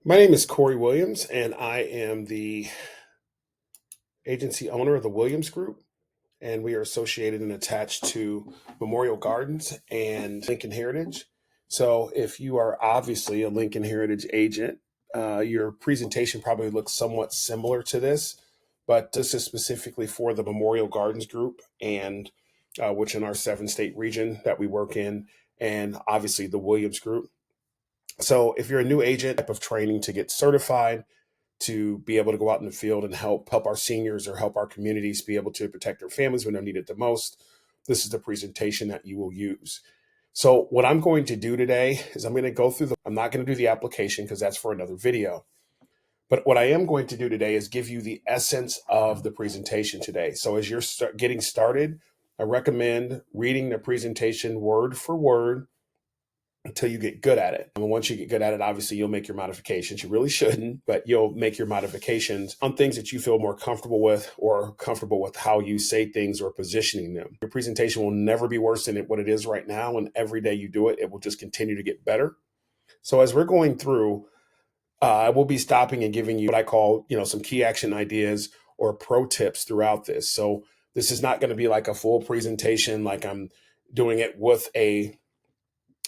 My name is Corey Williams, and I am the agency owner of the Williams Group. And we are associated and attached to Memorial Gardens and Lincoln Heritage. So, if you are obviously a Lincoln Heritage agent, your presentation probably looks somewhat similar to this, but this is specifically for the Memorial Gardens Group, and which in our 7-state region that we work in, and obviously the Williams Group. So, if you're a new agent, type of training to get certified, to be able to go out in the field and help our seniors or help our communities be able to protect their families when they need it the most, this is the presentation that you will use. So what I'm going to do today is I'm going to go through I'm not going to do the application because that's for another video. But what I am going to do today is give you the essence of the presentation today. So as you're getting started, I recommend reading the presentation word for word until you get good at it. And once you get good at it, obviously you'll make your modifications. You really shouldn't, but you'll make your modifications on things that you feel more comfortable with, or comfortable with how you say things or positioning them. Your presentation will never be worse than what it is right now. And every day you do it, it will just continue to get better. So as we're going through, I will be stopping and giving you what I call, some key action ideas or pro tips throughout this. So this is not going to be like a full presentation, like I'm doing it with a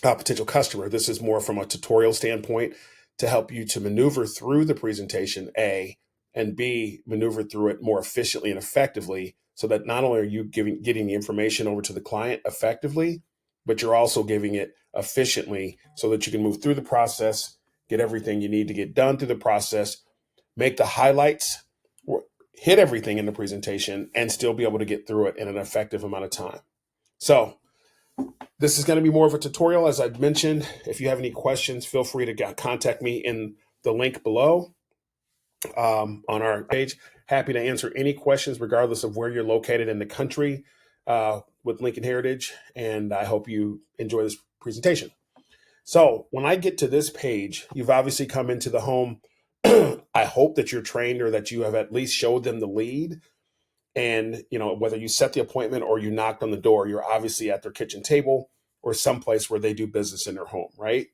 potential customer. This is more from a tutorial standpoint to help you to maneuver through the presentation, A, and B, maneuver through it more efficiently and effectively, so that not only are you getting the information over to the client effectively, but you're also giving it efficiently so that you can move through the process, get everything you need to get done through the process, make the highlights, hit everything in the presentation, and still be able to get through it in an effective amount of time. So this is going to be more of a tutorial, as I've mentioned. If you have any questions, feel free to contact me in the link below on our page. Happy to answer any questions, regardless of where you're located in the country with Lincoln Heritage, and I hope you enjoy this presentation. So when I get to this page, you've obviously come into the home. I hope that you're trained, or that you have at least showed them the lead. And, whether you set the appointment or you knocked on the door, you're obviously at their kitchen table or someplace where they do business in their home, right?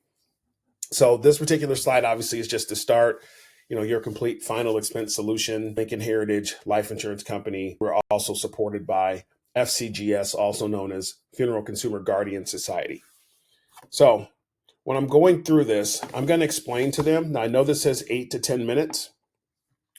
So this particular slide obviously is just to start, your complete final expense solution. Lincoln Heritage Life Insurance Company. We're also supported by FCGS, also known as Funeral Consumer Guardian Society. So when I'm going through this, I'm going to explain to them. Now, I know this says 8 to 10 minutes.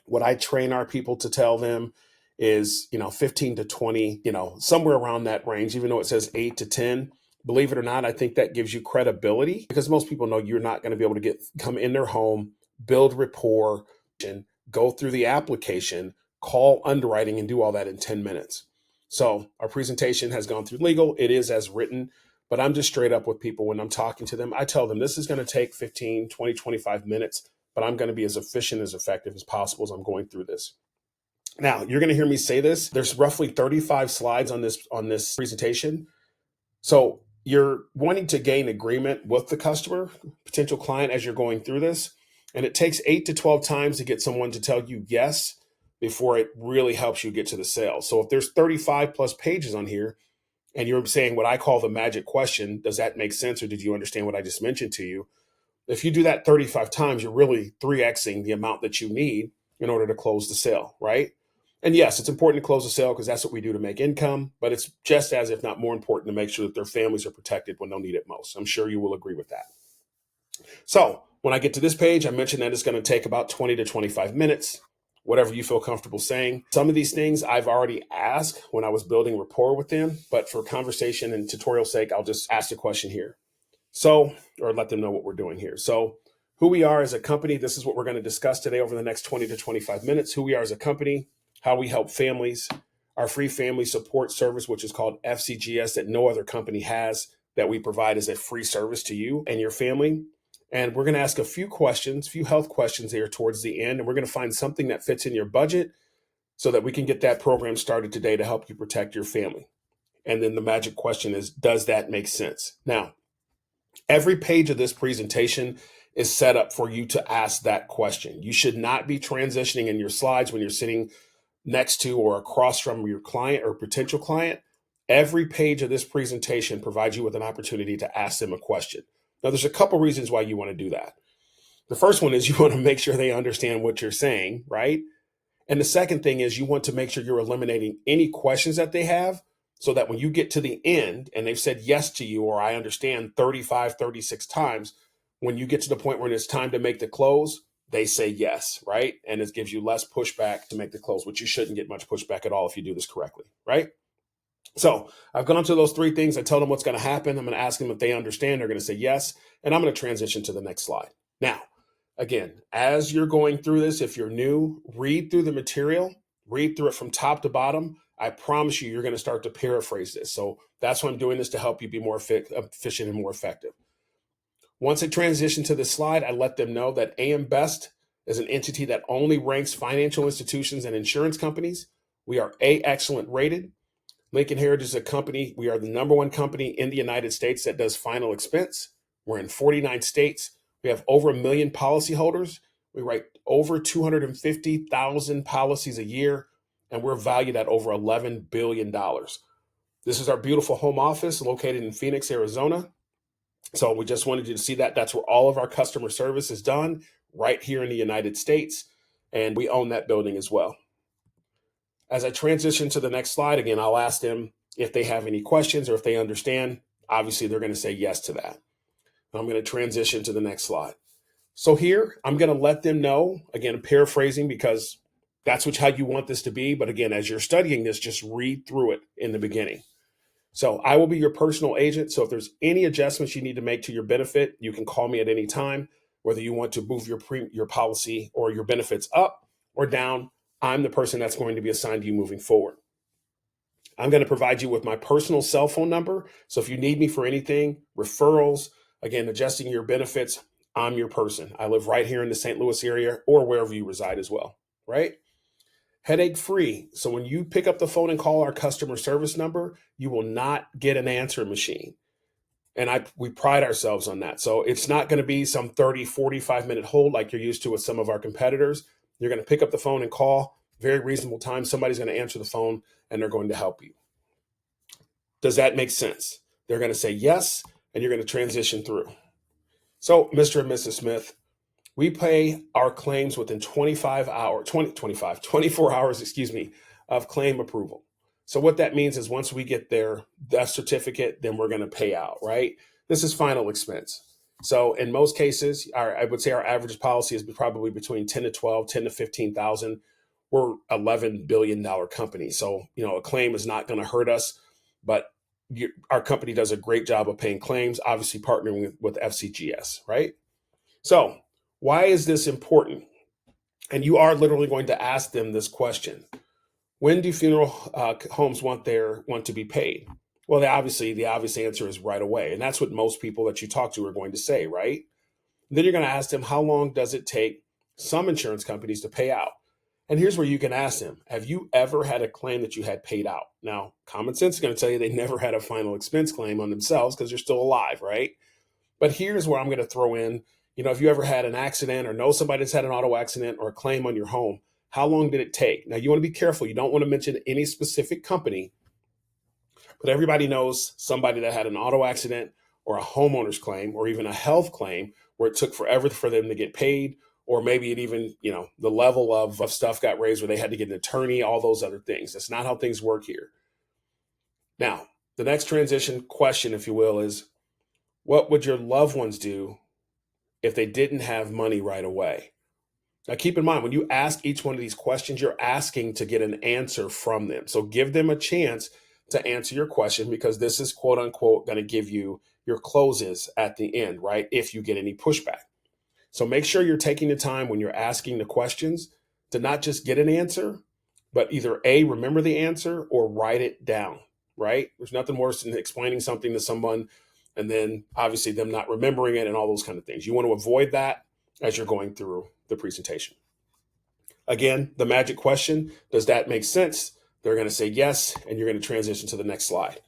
What I train our people to tell them is, 15 to 20, somewhere around that range, even though it says 8 to 10. Believe it or not, I think that gives you credibility, because most people know you're not going to be able to come in their home, build rapport, and go through the application, call underwriting, and do all that in 10 minutes. So our presentation has gone through legal. It is as written, but I'm just straight up with people when I'm talking to them. I tell them this is going to take 15, 20, 25 minutes, but I'm going to be as efficient, as effective as possible as I'm going through this. Now, you're going to hear me say this. There's roughly 35 slides on this presentation. So you're wanting to gain agreement with the customer, potential client, as you're going through this. And it takes 8 to 12 times to get someone to tell you yes before it really helps you get to the sale. So if there's 35 plus pages on here, and you're saying what I call the magic question, does that make sense, or did you understand what I just mentioned to you? If you do that 35 times, you're really 3xing the amount that you need in order to close the sale, right? And yes, it's important to close the sale because that's what we do to make income, but it's just as, if not more important, to make sure that their families are protected when they'll need it most. I'm sure you will agree with that. So when I get to this page, I mentioned that it's going to take about 20 to 25 minutes, whatever you feel comfortable saying. Some of these things I've already asked when I was building rapport with them, but for conversation and tutorial sake, I'll just ask the question here. So, or let them know what we're doing here. So who we are as a company, this is what we're going to discuss today over the next 20 to 25 minutes. Who we are as a company, how we help families, our free family support service, which is called FCGS, that no other company has, that we provide as a free service to you and your family. And we're going to ask a few health questions there towards the end. And we're going to find something that fits in your budget so that we can get that program started today to help you protect your family. And then the magic question is, does that make sense? Now, every page of this presentation is set up for you to ask that question. You should not be transitioning in your slides when you're sitting next to or across from your client or potential client. Every page of this presentation provides you with an opportunity to ask them a question. Now, there's a couple reasons why you want to do that. The first one is you want to make sure they understand what you're saying, right? And the second thing is you want to make sure you're eliminating any questions that they have so that when you get to the end and they've said yes to you, or I understand 35, 36 times, when you get to the point where it's time to make the close, they say yes, right? And it gives you less pushback to make the close, which you shouldn't get much pushback at all if you do this correctly, right? So I've gone through those three things. I tell them what's going to happen. I'm going to ask them if they understand. They're going to say yes. And I'm going to transition to the next slide. Now, again, as you're going through this, if you're new, read through the material, read through it from top to bottom. I promise you're going to start to paraphrase this. So that's why I'm doing this, to help you be more efficient and more effective. Once I transition to this slide, I let them know that AM Best is an entity that only ranks financial institutions and insurance companies. We are A excellent rated. Lincoln Heritage is a company. We are the number one company in the United States that does final expense. We're in 49 states. We have over 1 million policyholders. We write over 250,000 policies a year, and we're valued at over $11 billion. This is our beautiful home office located in Phoenix, Arizona. So we just wanted you to see that. That's where all of our customer service is done, right here in the United States. And we own that building as well. As I transition to the next slide, again, I'll ask them if they have any questions or if they understand. Obviously, they're going to say yes to that. I'm going to transition to the next slide. So here, I'm going to let them know, again, I'm paraphrasing because that's how you want this to be. But again, as you're studying this, just read through it in the beginning. So I will be your personal agent. So if there's any adjustments you need to make to your benefit, you can call me at any time, whether you want to move your policy or your benefits up or down. I'm the person that's going to be assigned to you moving forward. I'm going to provide you with my personal cell phone number. So if you need me for anything, referrals, again, adjusting your benefits, I'm your person. I live right here in the St. Louis area or wherever you reside as well, right? Headache free. So when you pick up the phone and call our customer service number, you will not get an answer machine. And we pride ourselves on that. So it's not going to be some 30, 45-minute hold like you're used to with some of our competitors. You're going to pick up the phone and call, very reasonable time. Somebody's going to answer the phone and they're going to help you. Does that make sense? They're going to say yes, and you're going to transition through. So Mr. and Mrs. Smith, we pay our claims within 24 hours, of claim approval. So what that means is once we get their death certificate, then we're going to pay out, right? This is final expense. So in most cases, I would say our average policy is probably between 10 to 12, 10 to 15,000. We're $11 billion company. So, a claim is not going to hurt us, but our company does a great job of paying claims, obviously partnering with FCGS, right? So why is this important? And you are literally going to ask them this question. When do funeral homes want to be paid? Well, the obvious answer is right away. And that's what most people that you talk to are going to say, right? And then you're going to ask them, how long does it take some insurance companies to pay out? And here's where you can ask them, have you ever had a claim that you had paid out? Now, common sense is going to tell you they never had a final expense claim on themselves because they're still alive, right? But here's where I'm going to throw in, if you ever had an accident or know somebody that's had an auto accident or a claim on your home, how long did it take? Now, you want to be careful. You don't want to mention any specific company, but everybody knows somebody that had an auto accident or a homeowner's claim or even a health claim where it took forever for them to get paid, or maybe it even, the level of stuff got raised where they had to get an attorney, all those other things. That's not how things work here. Now, the next transition question, if you will, is what would your loved ones do if they didn't have money right away? Now, keep in mind, when you ask each one of these questions, you're asking to get an answer from them. So give them a chance to answer your question, because this is quote unquote going to give you your closes at the end, right? If you get any pushback. So make sure you're taking the time when you're asking the questions to not just get an answer, but either A, remember the answer, or write it down, right? There's nothing worse than explaining something to someone and then obviously them not remembering it and all those kind of things. You want to avoid that as you're going through the presentation. Again, the magic question, does that make sense? They're going to say yes, and you're going to transition to the next slide.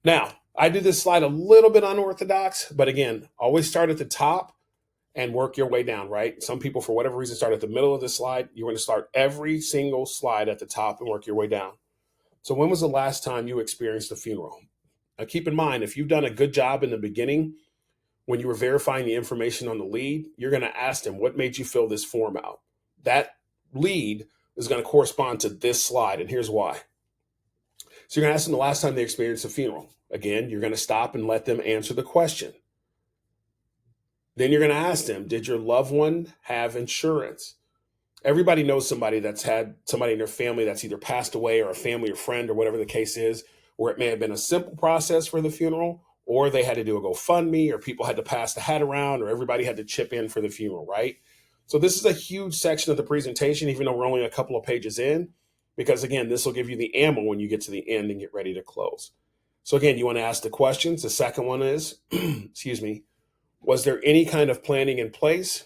Now, I do this slide a little bit unorthodox, but again, always start at the top and work your way down, right? Some people, for whatever reason, start at the middle of the slide. You're going to start every single slide at the top and work your way down. So when was the last time you experienced a funeral? Now, keep in mind, if you've done a good job in the beginning, when you were verifying the information on the lead, you're going to ask them, what made you fill this form out? That lead is going to correspond to this slide, and here's why. So you're going to ask them the last time they experienced a funeral. Again, you're going to stop and let them answer the question. Then you're going to ask them, did your loved one have insurance? Everybody knows somebody that's had somebody in their family that's either passed away, or a family or friend, or whatever the case is, where it may have been a simple process for the funeral, or they had to do a GoFundMe, or people had to pass the hat around, or everybody had to chip in for the funeral, right? So this is a huge section of the presentation, even though we're only a couple of pages in, because again, this will give you the ammo when you get to the end and get ready to close. So again, you want to ask the questions. The second one is, excuse me, was there any kind of planning in place?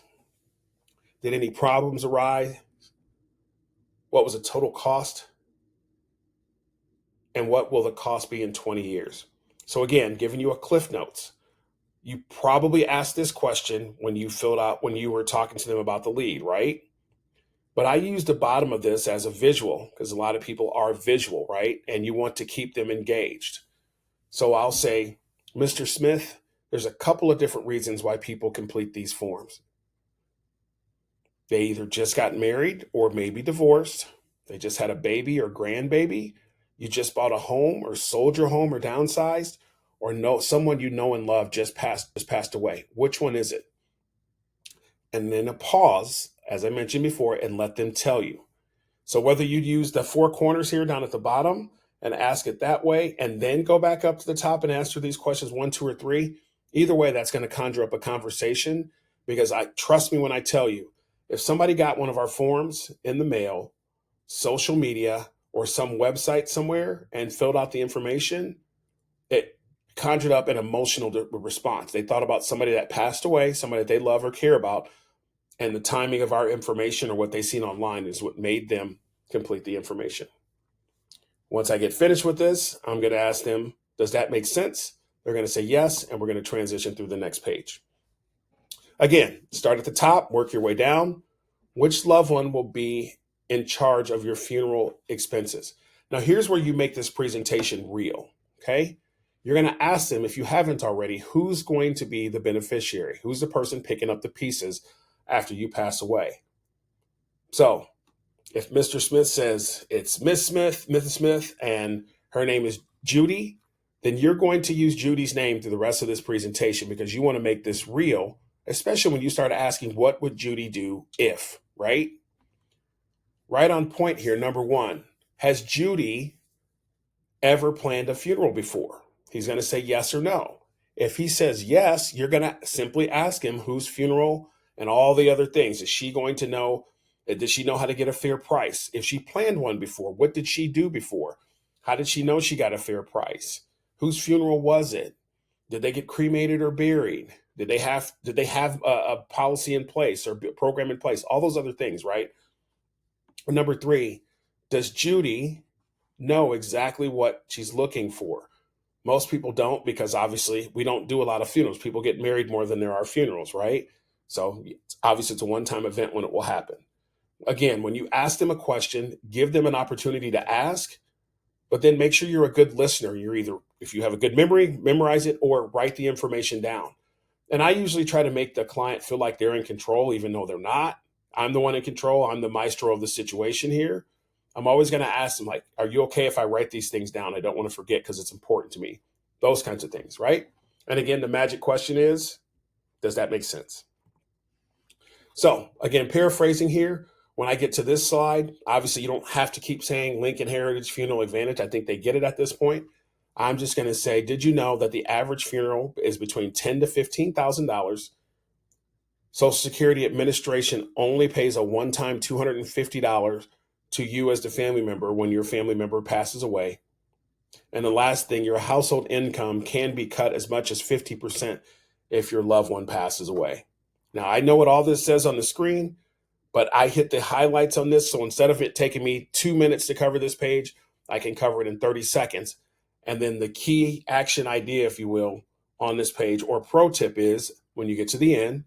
Did any problems arise? What was the total cost? And what will the cost be in 20 years? So again, giving you a cliff notes. You probably asked this question when you were talking to them about the lead, right? But I use the bottom of this as a visual, because a lot of people are visual, right? And you want to keep them engaged. So I'll say, Mr. Smith, there's a couple of different reasons why people complete these forms. They either just got married or maybe divorced. They just had a baby or grandbaby. You just bought a home or sold your home or downsized, or someone you know and love just passed away. Which one is it? And then a pause, as I mentioned before, and let them tell you. So whether you use the four corners here down at the bottom and ask it that way, and then go back up to the top and answer these questions 1, 2, or 3, either way, that's going to conjure up a conversation. Because trust me when I tell you, if somebody got one of our forms in the mail, social media, or some website somewhere and filled out the information, it conjured up an emotional response. They thought about somebody that passed away, somebody that they love or care about, and the timing of our information or what they seen online is what made them complete the information. Once I get finished with this, I'm going to ask them, does that make sense? They're going to say yes, and we're going to transition through the next page. Again, start at the top, work your way down. Which loved one will be in charge of your funeral expenses? Now, here's where you make this presentation real, okay? You're going to ask them, if you haven't already, who's going to be the beneficiary? Who's the person picking up the pieces after you pass away? So if Mr. Smith says it's Miss Smith, Mrs. Smith, and her name is Judy, then you're going to use Judy's name through the rest of this presentation, because you want to make this real, especially when you start asking, what would Judy do if, right? Right on point here. Number 1, has Judy ever planned a funeral before? He's going to say yes or no. If he says yes, you're going to simply ask him whose funeral and all the other things. Is she going to know? Does she know how to get a fair price? If she planned one before, what did she do before? How did she know she got a fair price? Whose funeral was it? Did they get cremated or buried? Did they have a policy in place or a program in place? All those other things, right? Number 3, does Judy know exactly what she's looking for? Most people don't, because obviously we don't do a lot of funerals. People get married more than there are funerals, right? So obviously it's a one-time event when it will happen. Again, when you ask them a question, give them an opportunity to ask, but then make sure you're a good listener. You're either, if you have a good memory, memorize it, or write the information down. And I usually try to make the client feel like they're in control, even though they're not. I'm the one in control. I'm the maestro of the situation here. I'm always going to ask them, like, are you okay if I write these things down? I don't want to forget because it's important to me. Those kinds of things, right? And again, the magic question is, does that make sense? So again, paraphrasing here, when I get to this slide, obviously you don't have to keep saying Lincoln Heritage Funeral Advantage. I think they get it at this point. I'm just going to say, did you know that the average funeral is between $10,000 to $15,000? Social Security Administration only pays a one-time $250 to you as the family member when your family member passes away. And the last thing, your household income can be cut as much as 50% if your loved one passes away. Now, I know what all this says on the screen, but I hit the highlights on this. So instead of it taking me 2 minutes to cover this page, I can cover it in 30 seconds. And then the key action idea, if you will, on this page or pro tip is, when you get to the end,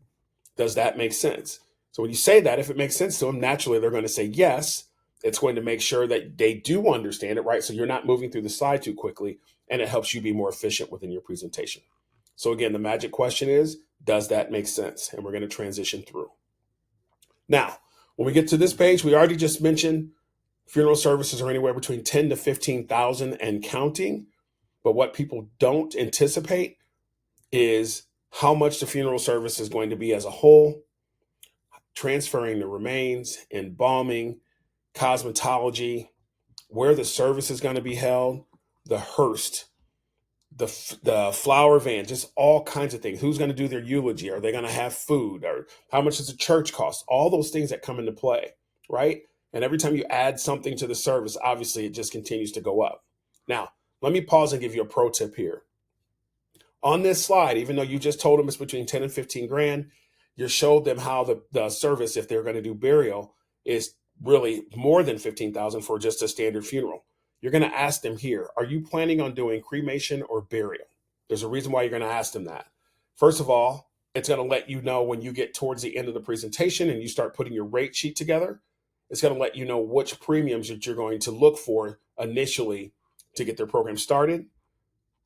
does that make sense? So when you say that, if it makes sense to them, naturally they're going to say yes. It's going to make sure that they do understand it, right? So you're not moving through the slide too quickly, and it helps you be more efficient within your presentation. So again, the magic question is, does that make sense? And we're going to transition through. Now, when we get to this page, we already just mentioned funeral services are anywhere between 10 to 15,000 and counting. But what people don't anticipate is how much the funeral service is going to be as a whole, transferring the remains, embalming, cosmetology, where the service is going to be held, the hearse, the flower van, just all kinds of things. Who's going to do their eulogy? Are they going to have food? Or how much does the church cost? All those things that come into play, right? And every time you add something to the service, obviously it just continues to go up. Now, let me pause and give you a pro tip here. On this slide, even though you just told them it's between 10 and 15 grand, you showed them how the service, if they're going to do burial, is really more than 15,000 for just a standard funeral. You're going to ask them here, are you planning on doing cremation or burial? There's a reason why you're going to ask them that. First of all, it's going to let you know when you get towards the end of the presentation and you start putting your rate sheet together, it's going to let you know which premiums that you're going to look for initially to get their program started.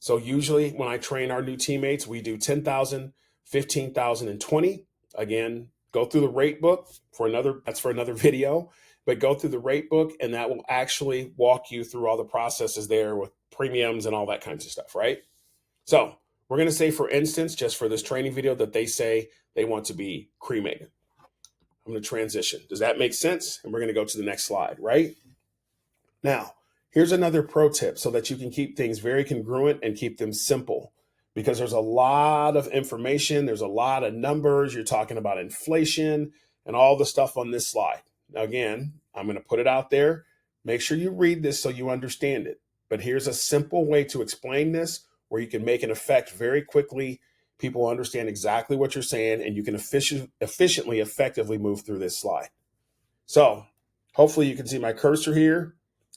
So usually when I train our new teammates, we do 10,000, 15,000, and 20. Again, go through the rate book that's for another video, but go through the rate book and that will actually walk you through all the processes there with premiums and all that kinds of stuff, right? So we're going to say, for instance, just for this training video, that they say they want to be cremated. I'm going to transition. Does that make sense? And we're going to go to the next slide, right? Now, here's another pro tip so that you can keep things very congruent and keep them simple, because there's a lot of information. There's a lot of numbers. You're talking about inflation and all the stuff on this slide. Now, again, I'm going to put it out there. Make sure you read this so you understand it. But here's a simple way to explain this where you can make an effect very quickly. People understand exactly what you're saying, and you can efficiently, effectively move through this slide. So hopefully you can see my cursor here.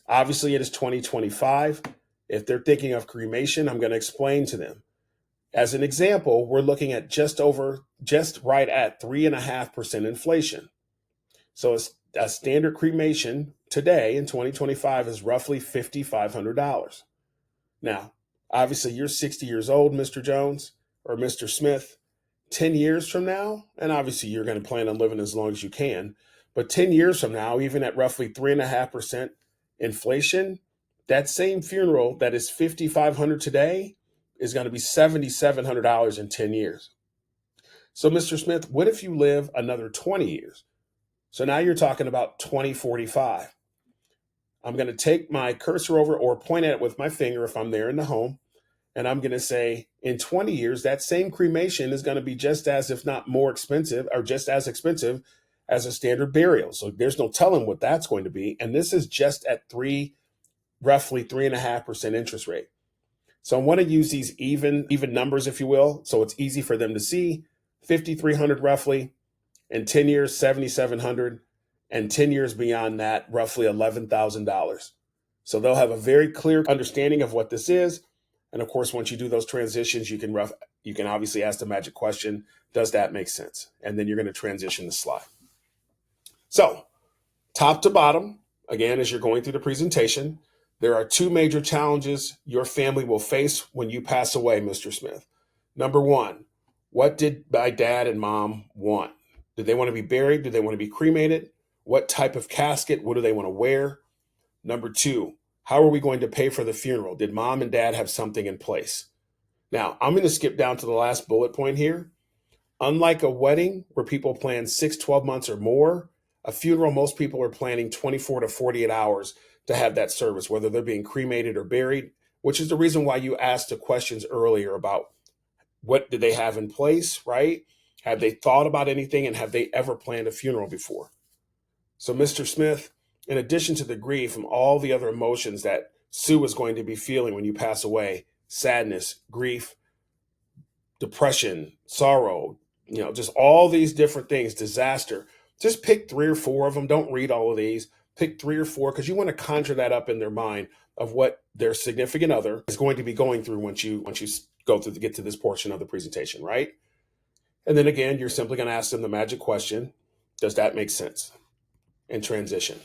Obviously, it is 2025. If they're thinking of cremation, I'm going to explain to them. As an example, we're looking at just right at 3.5% inflation. So a standard cremation today in 2025 is roughly $5,500. Now, obviously, you're 60 years old, Mr. Jones or Mr. Smith. 10 years from now, and obviously you're going to plan on living as long as you can, but 10 years from now, even at roughly 3.5% inflation, that same funeral that is $5,500 today is going to be $7,700 in 10 years. So, Mr. Smith, what if you live another 20 years? So now you're talking about 2045. I'm going to take my cursor over or point at it with my finger if I'm there in the home, and I'm going to say, in 20 years, that same cremation is going to be just as, if not more expensive, or just as expensive as a standard burial. So there's no telling what that's going to be. And this is just at roughly 3.5% interest rate. So I want to use these even numbers, if you will, so it's easy for them to see. 5,300 roughly, in 10 years, 7,700, and 10 years beyond that, roughly $11,000. So they'll have a very clear understanding of what this is. And of course, once you do those transitions, you can obviously ask the magic question, does that make sense? And then you're going to transition the slide. So top to bottom, again, as you're going through the presentation, there are two major challenges your family will face when you pass away, Mr. Smith. Number one, what did my dad and mom want? Did they want to be buried? Did they want to be cremated? What type of casket? What do they want to wear? Number two, how are we going to pay for the funeral? Did mom and dad have something in place? Now, I'm going to skip down to the last bullet point here. Unlike a wedding where people plan 6, 12 months or more, a funeral, most people are planning 24 to 48 hours to have that service, whether they're being cremated or buried, which is the reason why you asked the questions earlier about what did they have in place, right? Have they thought about anything, and have they ever planned a funeral before? So, Mr. Smith, in addition to the grief and all the other emotions that Sue is going to be feeling when you pass away, sadness, grief, depression, sorrow, just all these different things, disaster, just pick 3 or 4 of them. Don't read all of these. Pick 3 or 4, because you want to conjure that up in their mind of what their significant other is going to be going through once you go through to get to this portion of the presentation, right? And then again, you're simply going to ask them the magic question, does that make sense? And transition.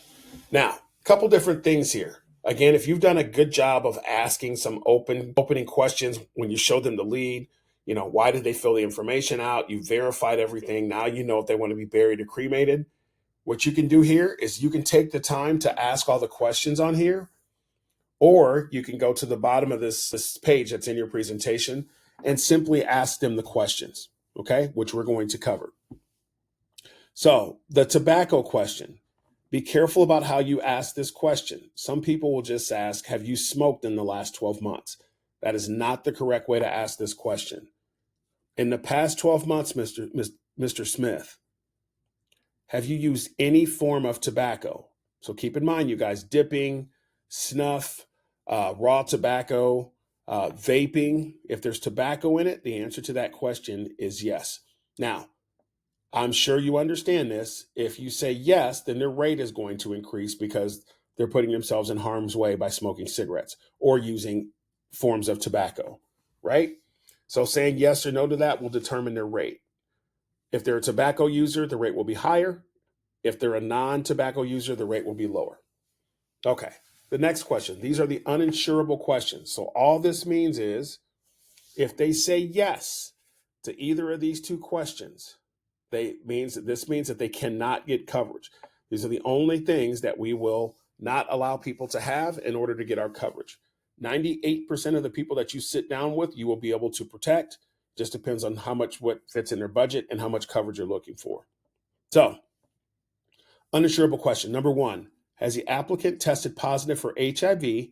Now, a couple different things here. Again, if you've done a good job of asking some opening questions when you show them the lead, Why did they fill the information out? You verified everything. Now you know if they want to be buried or cremated. What you can do here is you can take the time to ask all the questions on here, or you can go to the bottom of this page that's in your presentation and simply ask them the questions, okay, which we're going to cover. So the tobacco question, be careful about how you ask this question. Some people will just ask, have you smoked in the last 12 months? That is not the correct way to ask this question. In the past 12 months, Mr. Smith, have you used any form of tobacco? So keep in mind, you guys, dipping, snuff, raw tobacco, vaping. If there's tobacco in it, the answer to that question is yes. Now, I'm sure you understand this. If you say yes, then their rate is going to increase because they're putting themselves in harm's way by smoking cigarettes or using forms of tobacco, right? So saying yes or no to that will determine their rate. If they're a tobacco user, the rate will be higher. If they're a non-tobacco user, the rate will be lower. Okay, the next question. These are the uninsurable questions. So all this means is if they say yes to either of these two questions, this means that they cannot get coverage. These are the only things that we will not allow people to have in order to get our coverage. 98% of the people that you sit down with, you will be able to protect. Just depends on what fits in their budget and how much coverage you're looking for. So, uninsurable question. Number one, has the applicant tested positive for HIV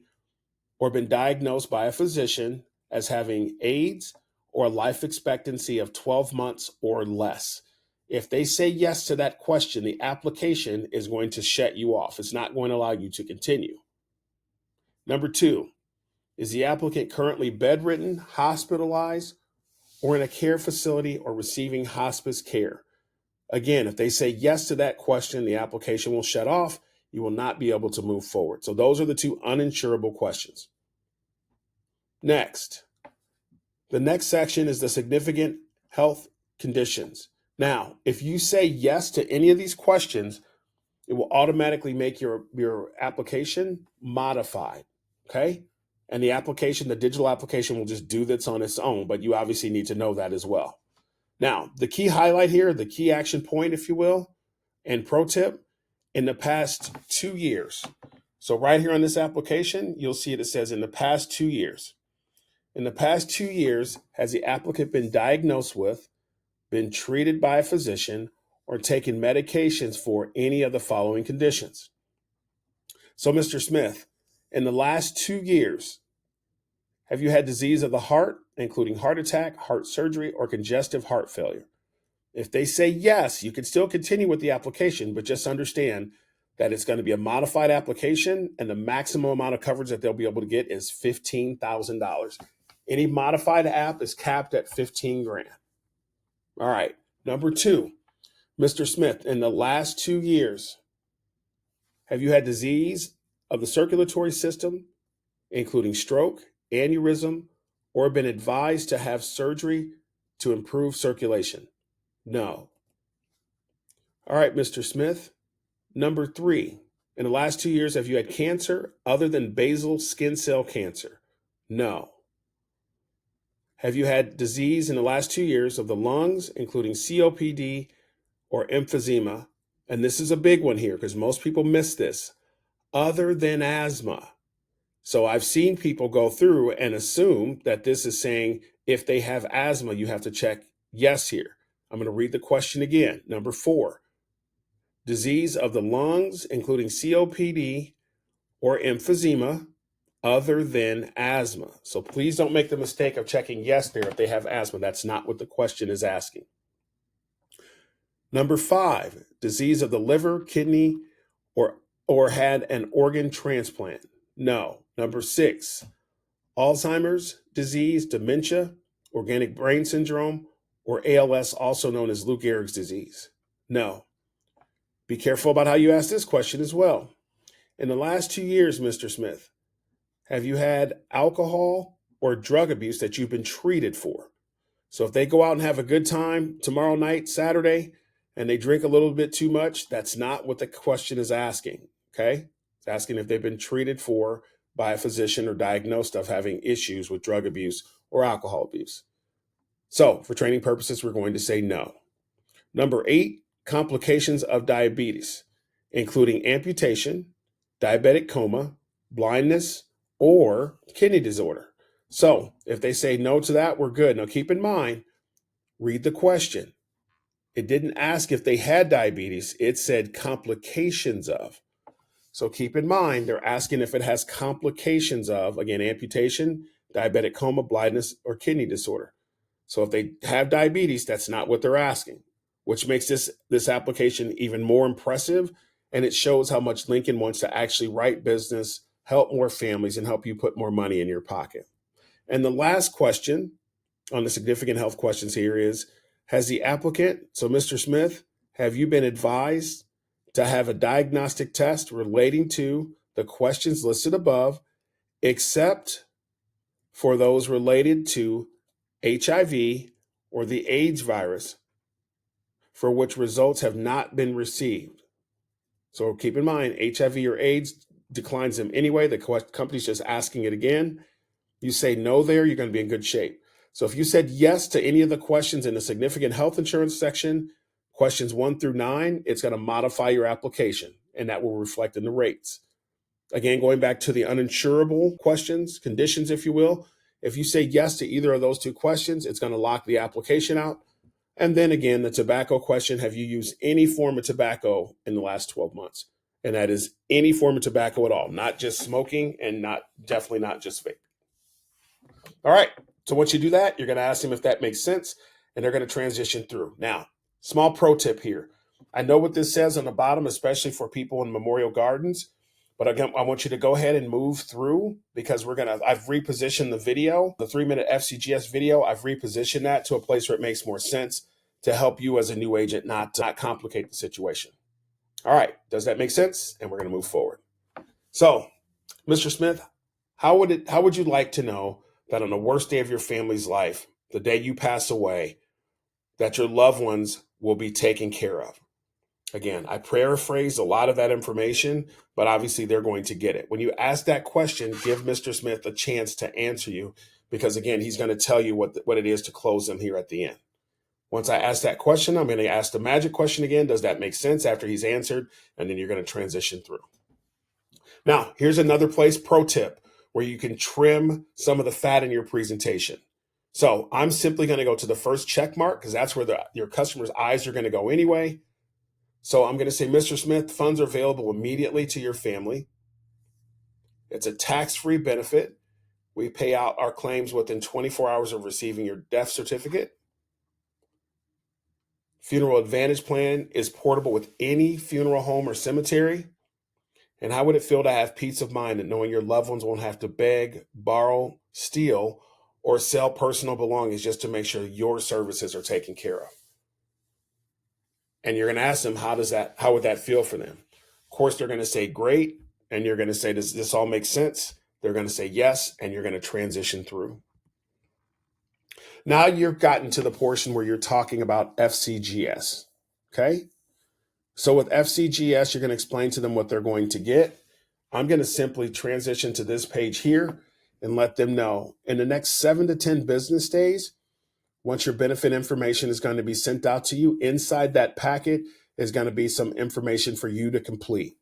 or been diagnosed by a physician as having AIDS or a life expectancy of 12 months or less? If they say yes to that question, the application is going to shut you off. It's not going to allow you to continue. Number two, is the applicant currently bedridden, hospitalized, or in a care facility or receiving hospice care? Again, if they say yes to that question, the application will shut off. You will not be able to move forward. So those are the two uninsurable questions. Next, the next section is the significant health conditions. Now, if you say yes to any of these questions, it will automatically make your application modified, okay? And the digital application will just do this on its own, but you obviously need to know that as well. Now, the key highlight here, the key action point, if you will, and pro tip, in the past 2 years. So right here on this application, you'll see it says in the past 2 years. In the past 2 years, has the applicant been diagnosed with, been treated by a physician, or taken medications for any of the following conditions? So, Mr. Smith, in the last 2 years, have you had disease of the heart, including heart attack, heart surgery, or congestive heart failure? If they say yes, you can still continue with the application, but just understand that it's going to be a modified application and the maximum amount of coverage that they'll be able to get is $15,000. Any modified app is capped at 15 grand. All right. Number two, Mr. Smith, in the last 2 years, have you had disease of the circulatory system, including stroke, aneurysm, or been advised to have surgery to improve circulation? No. All right, Mr. Smith. Number three, in the last 2 years, have you had cancer other than basal skin cell cancer? No. Have you had disease in the last 2 years of the lungs, including COPD or emphysema? And this is a big one here because most people miss this. Other than asthma. So I've seen people go through and assume that this is saying if they have asthma, you have to check yes here. I'm going to read the question again. Number four, disease of the lungs, including COPD or emphysema, other than asthma. So please don't make the mistake of checking yes there if they have asthma. That's not what the question is asking. Number five, disease of the liver, kidney, or had an organ transplant. No. Number six, Alzheimer's disease, dementia, organic brain syndrome, or ALS, also known as Lou Gehrig's disease. No. Be careful about how you ask this question as well. In the last 2 years, Mr. Smith, have you had alcohol or drug abuse that you've been treated for? So if they go out and have a good time tomorrow night, Saturday, and they drink a little bit too much, that's not what the question is asking, okay? It's asking if they've been treated for by a physician or diagnosed of having issues with drug abuse or alcohol abuse. So for training purposes, we're going to say no. Number 8, complications of diabetes, including amputation, diabetic coma, blindness, or kidney disorder. So if they say no to that, we're good. Now keep in mind, read the question. It didn't ask if they had diabetes. It said complications of. So keep in mind, they're asking if it has complications of, again, amputation, diabetic coma, blindness, or kidney disorder. So if they have diabetes, that's not what they're asking, which makes this application even more impressive. And it shows how much Lincoln wants to actually write business, help more families, and help you put more money in your pocket. And the last question on the significant health questions here is, has the applicant, so Mr. Smith, have you been advised to have a diagnostic test relating to the questions listed above, except for those related to HIV or the AIDS virus, for which results have not been received? So keep in mind, HIV or AIDS declines them anyway. The company's just asking it again. You say no there, you're going to be in good shape. So if you said yes to any of the questions in the significant health insurance section, questions 1 through 9, it's going to modify your application, and that will reflect in the rates. Again, going back to the uninsurable questions, conditions, if you will, if you say yes to either of those 2 questions, it's going to lock the application out. And then again, the tobacco question, have you used any form of tobacco in the last 12 months? And that is any form of tobacco at all, not just smoking and definitely not just vape. All right. So once you do that, you're going to ask them if that makes sense, and they're going to transition through. Now, small pro tip here. I know what this says on the bottom, especially for people in Memorial Gardens, but again, I want you to go ahead and move through, because I've repositioned the video, the 3-minute FCGS video. I've repositioned that to a place where it makes more sense to help you as a new agent not complicate the situation. All right. Does that make sense? And we're going to move forward. So, Mr. Smith, how would you like to know that on the worst day of your family's life, the day you pass away, that your loved ones will be taken care of? Again, I paraphrased a lot of that information, but obviously they're going to get it. When you ask that question, give Mr. Smith a chance to answer you, because again, he's going to tell you what it is to close them here at the end. Once I ask that question, I'm going to ask the magic question again. Does that make sense? After he's answered, and then you're going to transition through. Now, here's another place, pro tip, where you can trim some of the fat in your presentation. So I'm simply going to go to the first check mark, because that's where your customer's eyes are going to go anyway. So I'm going to say, Mr. Smith, funds are available immediately to your family. It's a tax-free benefit. We pay out our claims within 24 hours of receiving your death certificate. Funeral Advantage Plan is portable with any funeral home or cemetery. And how would it feel to have peace of mind that knowing your loved ones won't have to beg, borrow, steal, or sell personal belongings just to make sure your services are taken care of? And you're going to ask them, how would that feel for them? Of course, they're going to say great. And you're going to say, does this all make sense? They're going to say yes. And you're going to transition through. Now you've gotten to the portion where you're talking about FCGS. Okay. So with FCGS, you're going to explain to them what they're going to get. I'm going to simply transition to this page here and let them know in the next 7 to 10 business days, once your benefit information is going to be sent out to you, inside that packet is going to be some information for you to complete.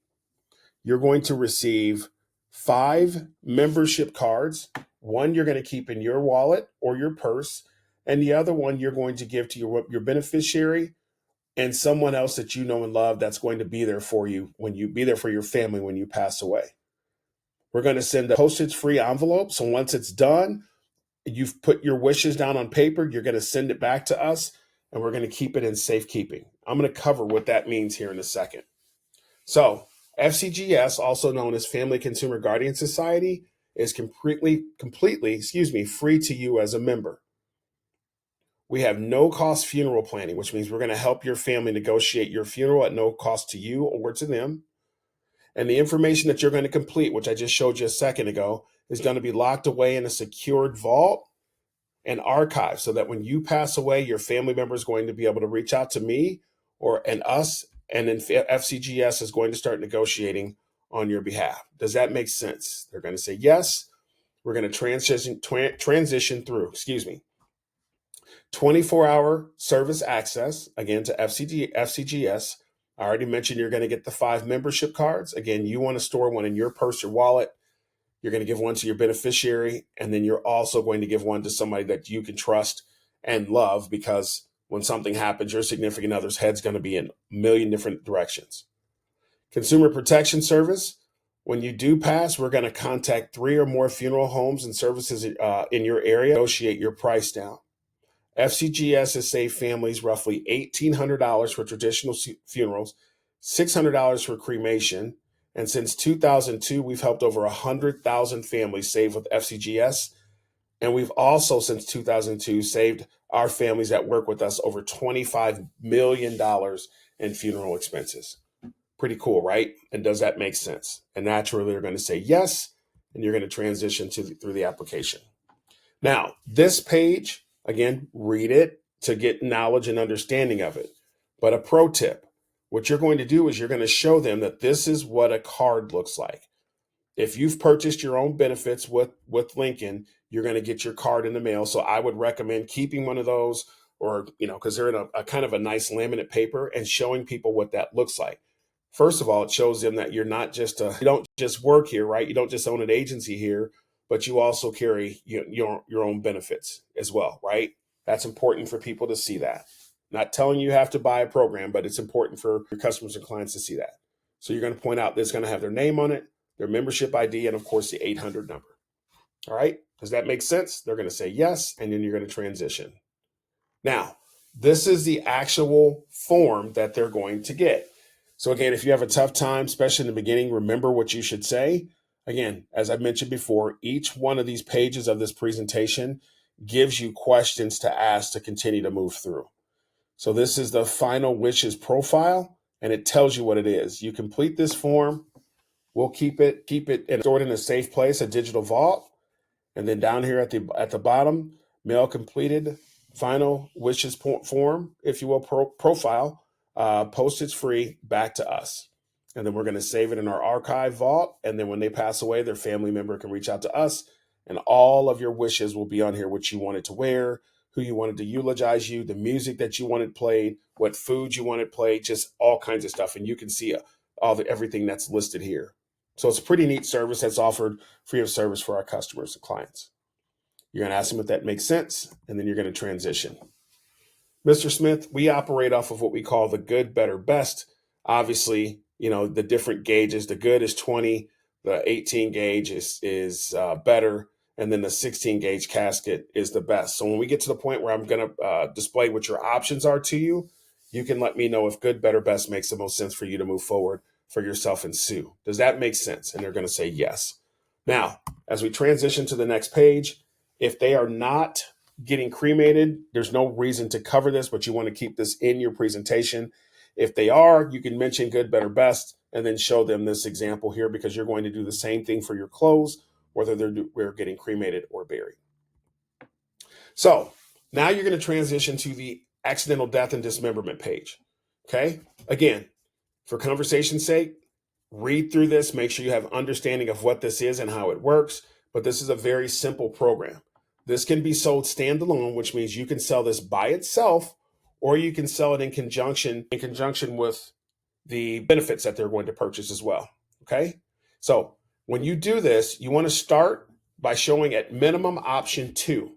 You're going to receive 5 membership cards. One you're going to keep in your wallet or your purse, and the other one you're going to give to your beneficiary and someone else that you know and love that's going to be there for you be there for your family when you pass away. We're going to send a postage-free envelope. So once it's done, you've put your wishes down on paper, you're going to send it back to us, and we're going to keep it in safekeeping. I'm going to cover what that means here in a second. So FCGS, also known as Family Consumer Guardian Society, is completely, free to you as a member. We have no cost funeral planning, which means we're going to help your family negotiate your funeral at no cost to you or to them. And the information that you're going to complete, which I just showed you a second ago, is going to be locked away in a secured vault and archived, so that when you pass away, your family member is going to be able to reach out to me and us, and then FCGS is going to start negotiating on your behalf. Does that make sense? They're going to say yes. We're going to transition through. 24-hour service access, again, to FCGS. I already mentioned you're going to get the 5 membership cards. Again, you want to store one in your purse or wallet. You're going to give one to your beneficiary, and then you're also going to give one to somebody that you can trust and love, because when something happens, your significant other's head's going to be in a million different directions. Consumer Protection Service. When you do pass, we're going to contact 3 or more funeral homes and services in your area, negotiate your price down. FCGS has saved families roughly $1,800 for traditional funerals, $600 for cremation, and since 2002, we've helped over 100,000 families save with FCGS. And we've also, since 2002, saved our families that work with us over $25 million in funeral expenses. Pretty cool, right? And does that make sense? And naturally, they're going to say yes, and you're going to transition through the application. Now, this page, again, read it to get knowledge and understanding of it. But a pro tip, what you're going to do is you're going to show them that this is what a card looks like. If you've purchased your own benefits with Lincoln, you're going to get your card in the mail. So I would recommend keeping one of those, or, because they're in a kind of a nice laminate paper, and showing people what that looks like. First of all, it shows them that you're not just you don't just work here, right? You don't just own an agency here, but you also carry your own benefits as well, right? That's important for people to see that. Not telling you have to buy a program, but it's important for your customers and clients to see that. So you're going to point out that it's going to have their name on it, their membership ID, and of course the 800 number. All right, does that make sense? They're going to say yes, and then you're going to transition. Now, this is the actual form that they're going to get. So again, if you have a tough time, especially in the beginning, remember what you should say. Again, as I mentioned before, each one of these pages of this presentation gives you questions to ask to continue to move through. So this is the final wishes profile, and it tells you what it is. You complete this form, we'll keep it and store it in a safe place, a digital vault. And then down here at the bottom, mail completed, final wishes form, if you will, profile, postage free, back to us. And then we're going to save it in our archive vault. And then when they pass away, their family member can reach out to us, and all of your wishes will be on here: what you wanted to wear, who you wanted to eulogize you, the music that you wanted played, what food you wanted played, just all kinds of stuff. And you can see everything that's listed here. So it's a pretty neat service that's offered free of service for our customers and clients. You're going to ask them if that makes sense, and then you're going to transition. Mr. Smith, we operate off of what we call the good, better, best. Obviously, the different gauges. The good is 20, the 18 gauge is better, and then the 16 gauge casket is the best. So when we get to the point where I'm going to display what your options are to you, you can let me know if good, better, best makes the most sense for you to move forward for yourself and Sue. Does that make sense? And they're going to say yes. Now, as we transition to the next page, if they are not getting cremated, there's no reason to cover this, but you want to keep this in your presentation. If they are, you can mention good, better, best, and then show them this example here, because you're going to do the same thing for your clothes, whether they're getting cremated or buried. So now you're going to transition to the accidental death and dismemberment page. Okay. Again, for conversation's sake, read through this, make sure you have understanding of what this is and how it works. But this is a very simple program. This can be sold standalone, which means you can sell this by itself, or you can sell it in conjunction with the benefits that they're going to purchase as well. Okay. So when you do this, you want to start by showing at minimum option 2,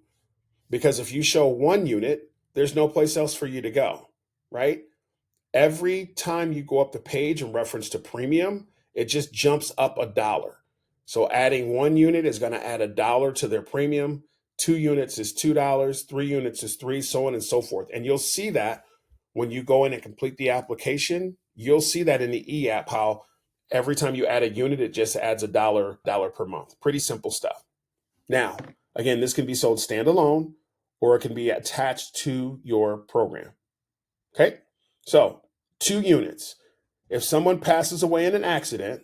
because if you show 1 unit, there's no place else for you to go, right? Every time you go up the page in reference to premium, it just jumps up $1. So adding 1 unit is going to add $1 to their premium. 2 units is $2. 3 units is $3, so on and so forth. And you'll see that when you go in and complete the application. You'll see that in the e-app, how every time you add a unit, it just adds $1 per month. Pretty simple stuff. Now, again, this can be sold standalone, or it can be attached to your program. Okay. So 2 units. If someone passes away in an accident,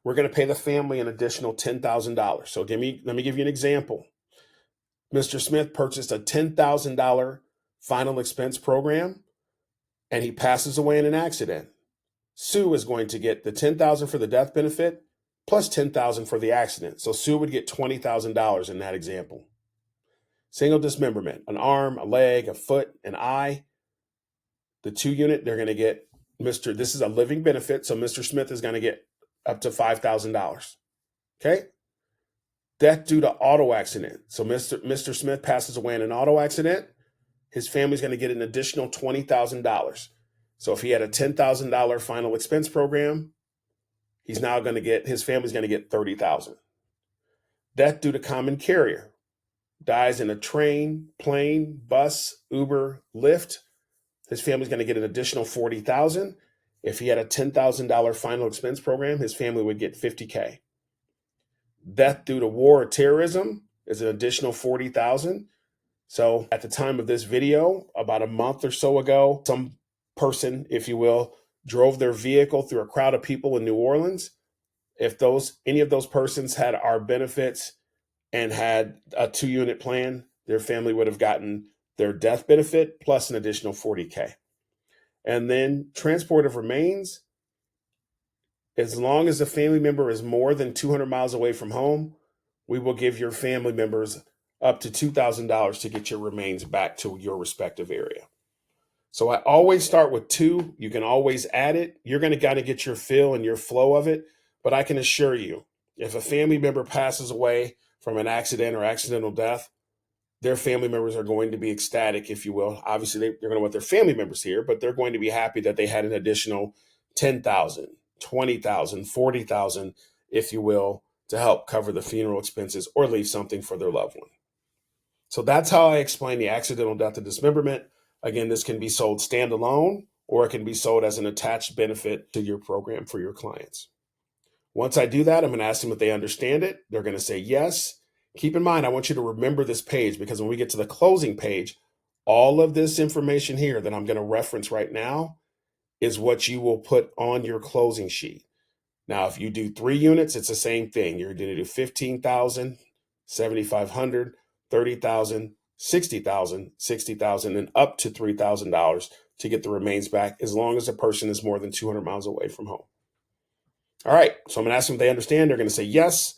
we're going to pay the family an additional $10,000. So let me give you an example. Mr. Smith purchased a $10,000 final expense program, and he passes away in an accident. Sue is going to get the $10,000 for the death benefit plus $10,000 for the accident. So Sue would get $20,000 in that example. Single dismemberment, an arm, a leg, a foot, an eye. The 2-unit, they're going to get this is a living benefit, so Mr. Smith is going to get up to $5,000. Okay? Death due to auto accident. So Mr. Smith passes away in an auto accident. His family's going to get an additional $20,000. So if he had a $10,000 final expense program, his family's going to get $30,000. Death due to common carrier. Dies in a train, plane, bus, Uber, Lyft. His family's going to get an additional $40,000. If he had a $10,000 final expense program, his family would get $50K. Death due to war or terrorism is an additional $40,000. So at the time of this video, about a month or so ago, some person, if you will, drove their vehicle through a crowd of people in New Orleans. If any of those persons had our benefits and had a 2-unit plan, their family would have gotten their death benefit plus an additional $40K. And then transport of remains, as long as the family member is more than 200 miles away from home, we will give your family members up to $2,000 to get your remains back to your respective area. So I always start with 2. You can always add it. You're going to got to get your fill and your flow of it. But I can assure you, if a family member passes away from an accident or accidental death, their family members are going to be ecstatic, if you will. Obviously, they're going to want their family members here, but they're going to be happy that they had an additional $10,000, $20,000, $40,000, if you will, to help cover the funeral expenses or leave something for their loved one. So that's how I explain the accidental death and dismemberment. Again, this can be sold standalone, or it can be sold as an attached benefit to your program for your clients. Once I do that, I'm going to ask them if they understand it. They're going to say yes. Keep in mind, I want you to remember this page, because when we get to the closing page, all of this information here that I'm going to reference right now is what you will put on your closing sheet. Now, if you do 3 units, it's the same thing. You're going to do 15,000, 7,500, 30,000, 60,000, 60,000, and up to $3,000 to get the remains back, as long as a person is more than 200 miles away from home. All right, so I'm going to ask them if they understand. They're going to say yes,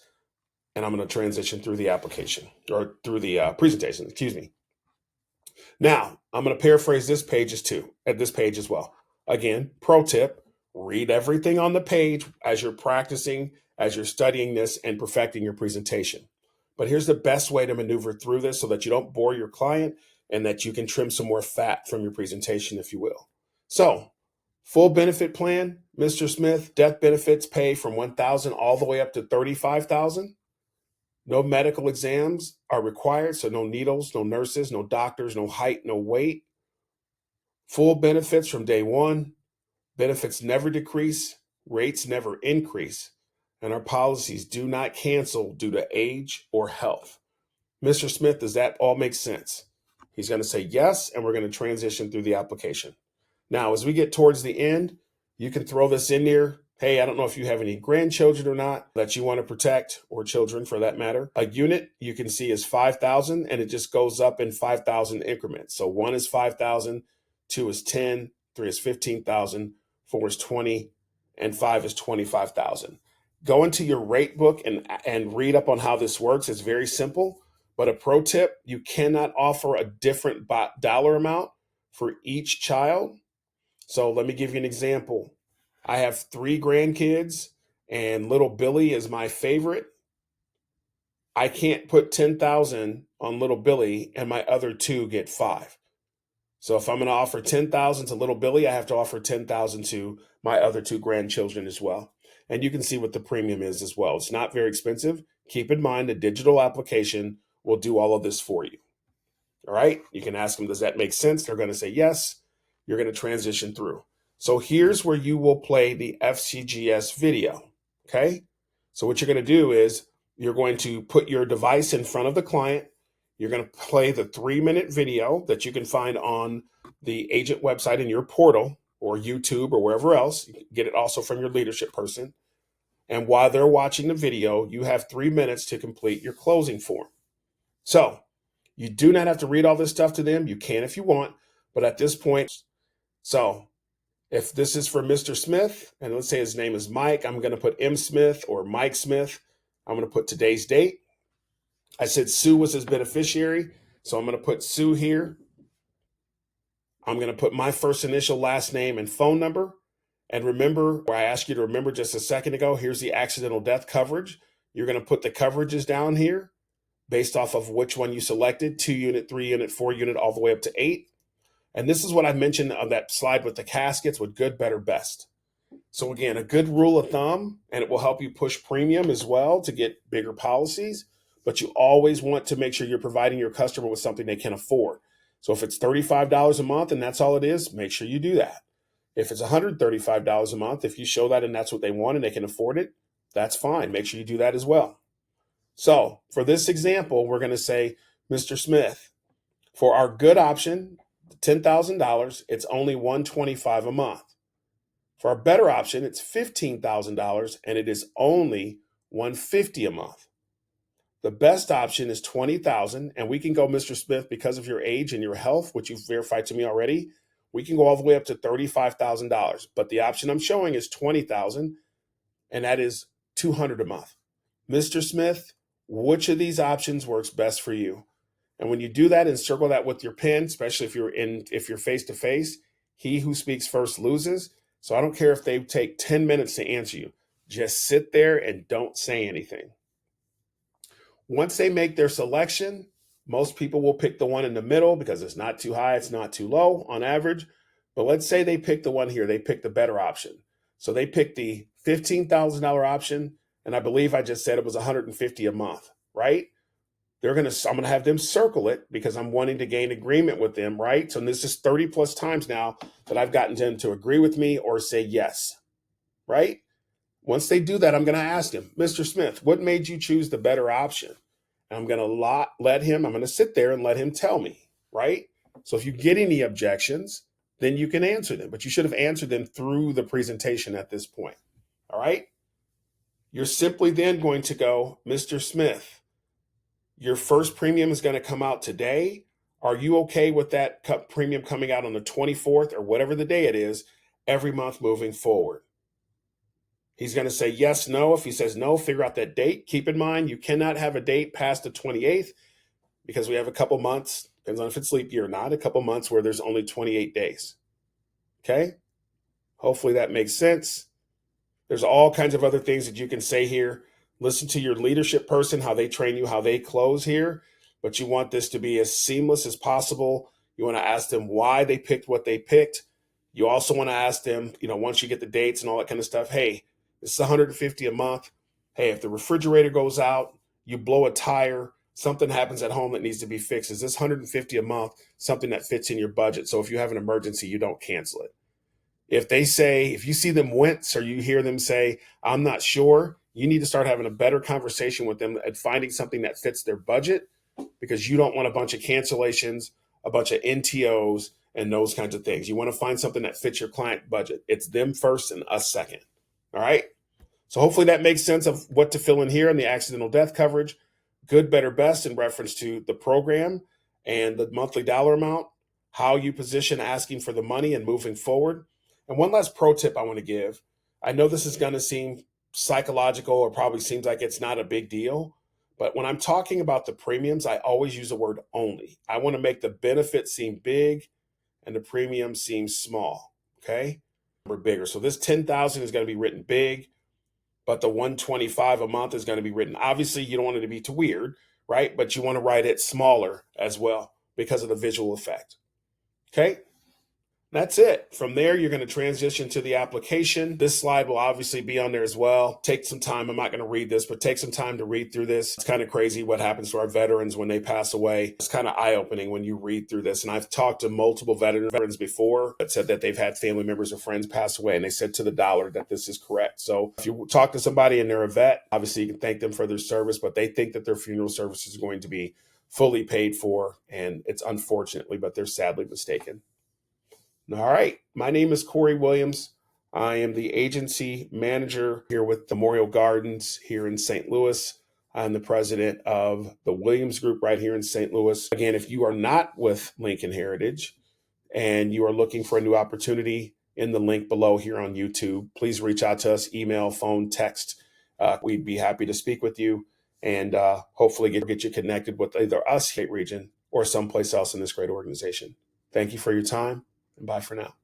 and I'm going to transition through the application, or through the presentation, excuse me. Now, I'm going to paraphrase this page as well. Again, pro tip, read everything on the page as you're practicing, as you're studying this and perfecting your presentation. But here's the best way to maneuver through this so that you don't bore your client and that you can trim some more fat from your presentation, if you will. So, full benefit plan, Mr. Smith, death benefits pay from $1,000 all the way up to $35,000. No medical exams are required, so no needles, no nurses, no doctors, no height, no weight. Full benefits from day one. Benefits never decrease, rates never increase, and our policies do not cancel due to age or health. Mr. Smith, does that all make sense? He's going to say yes, and we're going to transition through the application. Now, as we get towards the end, you can throw this in there. Hey, I don't know if you have any grandchildren or not that you want to protect, or children for that matter. A unit you can see is 5,000, and it just goes up in 5,000 increments. So 1 is 5,000, 2 is 10, 3 is 15,000, 4 is 20, and 5 is 25,000. Go into your rate book and read up on how this works. It's very simple, but a pro tip, you cannot offer a different dollar amount for each child. So let me give you an example. I have 3 grandkids, and little Billy is my favorite. I can't put 10,000 on little Billy and my other 2 get 5. So if I'm going to offer 10,000 to little Billy, I have to offer 10,000 to my other 2 grandchildren as well. And you can see what the premium is as well. It's not very expensive. Keep in mind, the digital application will do all of this for you. All right. You can ask them, does that make sense? They're going to say yes. You're going to transition through. So here's where you will play the FCGS video. Okay. So what you're going to do is you're going to put your device in front of the client. You're going to play the 3-minute video that you can find on the agent website in your portal or YouTube or wherever else. You can get it also from your leadership person. And while they're watching the video, you have 3 minutes to complete your closing form. So you do not have to read all this stuff to them. You can if you want, but at this point, so if this is for Mr. Smith, and let's say his name is Mike, I'm going to put M. Smith or Mike Smith. I'm going to put today's date. I said Sue was his beneficiary. So I'm going to put Sue here. I'm going to put my first initial, last name, and phone number. And remember, where I asked you to remember just a second ago, here's the accidental death coverage. You're going to put the coverages down here based off of which one you selected, 2 unit, 3 unit, 4 unit, all the way up to 8. And this is what I mentioned on that slide with the caskets with good, better, best. So again, a good rule of thumb, and it will help you push premium as well to get bigger policies, but you always want to make sure you're providing your customer with something they can afford. So if it's $35 a month and that's all it is, make sure you do that. If it's $135 a month, if you show that and that's what they want and they can afford it, that's fine. Make sure you do that as well. So for this example, we're going to say, Mr. Smith, for our good option, $10,000, it's only $125 a month. For our better option, it's $15,000 and it is only $150 a month. The best option is $20,000, and we can go, Mr. Smith, because of your age and your health, which you've verified to me already, we can go all the way up to $35,000. But the option I'm showing is $20,000, and that is $200 a month. Mr. Smith, which of these options works best for you? And when you do that and circle that with your pen, especially if you're face to face, he who speaks first loses. So I don't care if they take 10 minutes to answer you. Just sit there and don't say anything. Once they make their selection, most people will pick the one in the middle because it's not too high, it's not too low on average. But let's say they pick the one here, they pick the better option. So they picked the $15,000 option, and I believe I just said it was $150 a month, right? I'm going to have them circle it because I'm wanting to gain agreement with them, right? So this is 30 plus times now that I've gotten them to agree with me or say yes, right? Once they do that, I'm going to ask him, Mr. Smith, what made you choose the better option? And I'm going to sit there and let him tell me, right? So if you get any objections, then you can answer them, but you should have answered them through the presentation at this point, all right? You're simply then going to go, Mr. Smith, your first premium is going to come out today. Are you okay with that premium coming out on the 24th or whatever the day it is every month moving forward? He's going to say yes, no. If he says no, figure out that date. Keep in mind, you cannot have a date past the 28th because we have a couple months, depends on if it's leap year or not, a couple months where there's only 28 days. Okay? Hopefully that makes sense. There's all kinds of other things that you can say here. Listen to your leadership person, how they train you, how they close here. But you want this to be as seamless as possible. You want to ask them why they picked what they picked. You also want to ask them, once you get the dates and all that kind of stuff, hey, this is $150 a month. Hey, if the refrigerator goes out, you blow a tire, something happens at home that needs to be fixed. Is this $150 a month something that fits in your budget? So if you have an emergency, you don't cancel it. If you see them wince or you hear them say, I'm not sure, you need to start having a better conversation with them and finding something that fits their budget, because you don't want a bunch of cancellations, a bunch of NTOs, and those kinds of things. You want to find something that fits your client budget. It's them first and us second. All right. So hopefully that makes sense of what to fill in here in the accidental death coverage. Good, better, best in reference to the program and the monthly dollar amount, how you position asking for the money and moving forward. And one last pro tip I want to give. I know this is going to seem psychological or probably seems like it's not a big deal, but when I'm talking about the premiums, I always use the word only. I want to make the benefit seem big and the premium seem small. Okay. Or bigger. So this 10,000 is going to be written big, but the 125 a month is going to be written. Obviously, you don't want it to be too weird, right? But you want to write it smaller as well because of the visual effect. Okay. That's it. From there, you're going to transition to the application. This slide will obviously be on there as well. Take some time. I'm not going to read this, but take some time to read through this. It's kind of crazy what happens to our veterans when they pass away. It's kind of eye-opening when you read through this. And I've talked to multiple veterans before that said that they've had family members or friends pass away, and they said to the dollar that this is correct. So if you talk to somebody and they're a vet, obviously you can thank them for their service, but they think that their funeral service is going to be fully paid for. And it's unfortunately, but they're sadly mistaken. All right. My name is Corey Williams. I am the agency manager here with Memorial Gardens here in St. Louis. I'm the president of the Williams Group right here in St. Louis. Again, if you are not with Lincoln Heritage and you are looking for a new opportunity, in the link below here on YouTube, please reach out to us, email, phone, text. We'd be happy to speak with you and hopefully get you connected with either us, State Region, or someplace else in this great organization. Thank you for your time, and bye for now.